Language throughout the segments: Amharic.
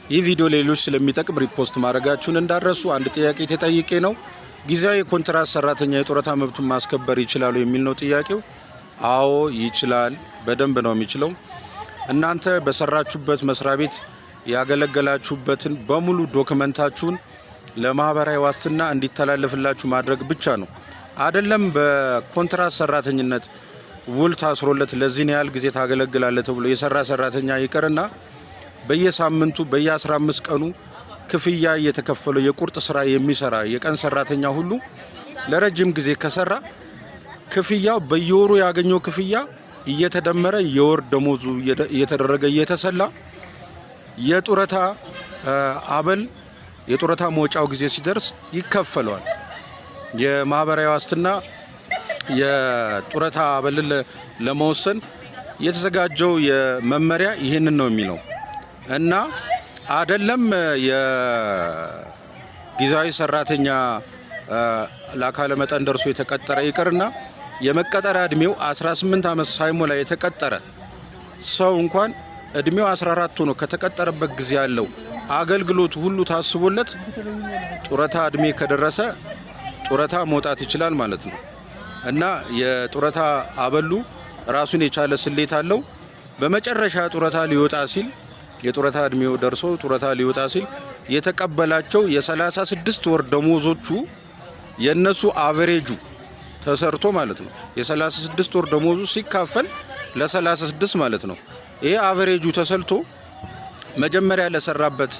ይህ ቪዲዮ ሌሎች ስለሚጠቅም ሪፖስት ማድረጋችሁን እንዳረሱ። አንድ ጥያቄ ተጠይቄ ነው። ጊዜያዊ ኮንትራት ሰራተኛ የጡረታ መብቱን ማስከበር ይችላሉ የሚል ነው ጥያቄው። አዎ ይችላል፣ በደንብ ነው የሚችለው። እናንተ በሰራችሁበት መስሪያ ቤት ያገለገላችሁበትን በሙሉ ዶክመንታችሁን ለማህበራዊ ዋስትና እንዲተላለፍላችሁ ማድረግ ብቻ ነው። አይደለም በኮንትራት ሰራተኝነት ውል ታስሮለት ለዚህን ያህል ጊዜ ታገለግላለህ ተብሎ የሰራ ሰራተኛ ይቀርና በየሳምንቱ በየ15 ቀኑ ክፍያ እየተከፈለው የቁርጥ ስራ የሚሰራ የቀን ሰራተኛ ሁሉ ለረጅም ጊዜ ከሰራ ክፍያው በየወሩ ያገኘው ክፍያ እየተደመረ የወር ደሞዙ እየተደረገ እየተሰላ የጡረታ አበል የጡረታ መውጫው ጊዜ ሲደርስ ይከፈለዋል። የማህበራዊ ዋስትና የጡረታ አበል ለመወሰን የተዘጋጀው የመመሪያ ይህንን ነው የሚለው እና አይደለም የጊዜያዊ ሰራተኛ ለአካለ መጠን ደርሶ የተቀጠረ ይቅርና የመቀጠሪያ እድሜው 18 ዓመት ሳይሞላ የተቀጠረ ሰው እንኳን እድሜው 14 ሆኖ ከተቀጠረበት ጊዜ ያለው አገልግሎት ሁሉ ታስቦለት ጡረታ እድሜ ከደረሰ ጡረታ መውጣት ይችላል ማለት ነው እና የጡረታ አበሉ ራሱን የቻለ ስሌት አለው። በመጨረሻ ጡረታ ሊወጣ ሲል የጡረታ እድሜው ደርሶ ጡረታ ሊወጣ ሲል የተቀበላቸው የ36 ወር ደሞዞቹ የነሱ አቨሬጁ ተሰርቶ ማለት ነው። የ36 ወር ደሞዙ ሲካፈል ለ36 ማለት ነው። ይሄ አቨሬጁ ተሰልቶ መጀመሪያ ለሰራበት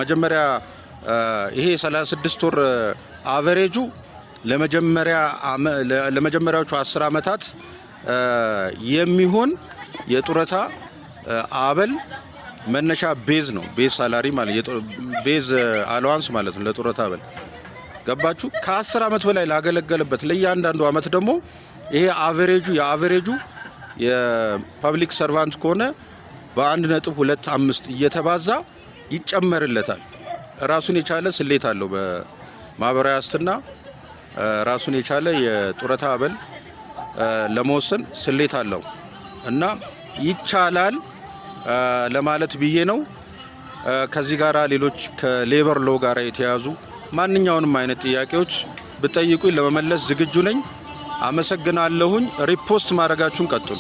መጀመሪያ ይሄ 36 ወር አቨሬጁ ለመጀመሪያዎቹ 10 ዓመታት የሚሆን የጡረታ አበል መነሻ ቤዝ ነው። ቤዝ ሳላሪ ማለት ቤዝ አላዋንስ ማለት ነው ለጡረታ አበል ገባችሁ። ከ10 ዓመት በላይ ላገለገለበት ለእያንዳንዱ ዓመት ደግሞ ይሄ የአቨሬጁ የፐብሊክ ሰርቫንት ከሆነ በ1.25 እየተባዛ ይጨመርለታል። ራሱን የቻለ ስሌት አለው። በማህበራዊ ዋስትና ራሱን የቻለ የጡረታ አበል ለመወሰን ስሌት አለው እና ይቻላል ለማለት ብዬ ነው። ከዚህ ጋራ ሌሎች ከሌበር ሎ ጋራ የተያዙ ማንኛውንም አይነት ጥያቄዎች ብትጠይቁኝ ለመመለስ ዝግጁ ነኝ። አመሰግናለሁኝ። ሪፖስት ማድረጋችሁን ቀጥሉ።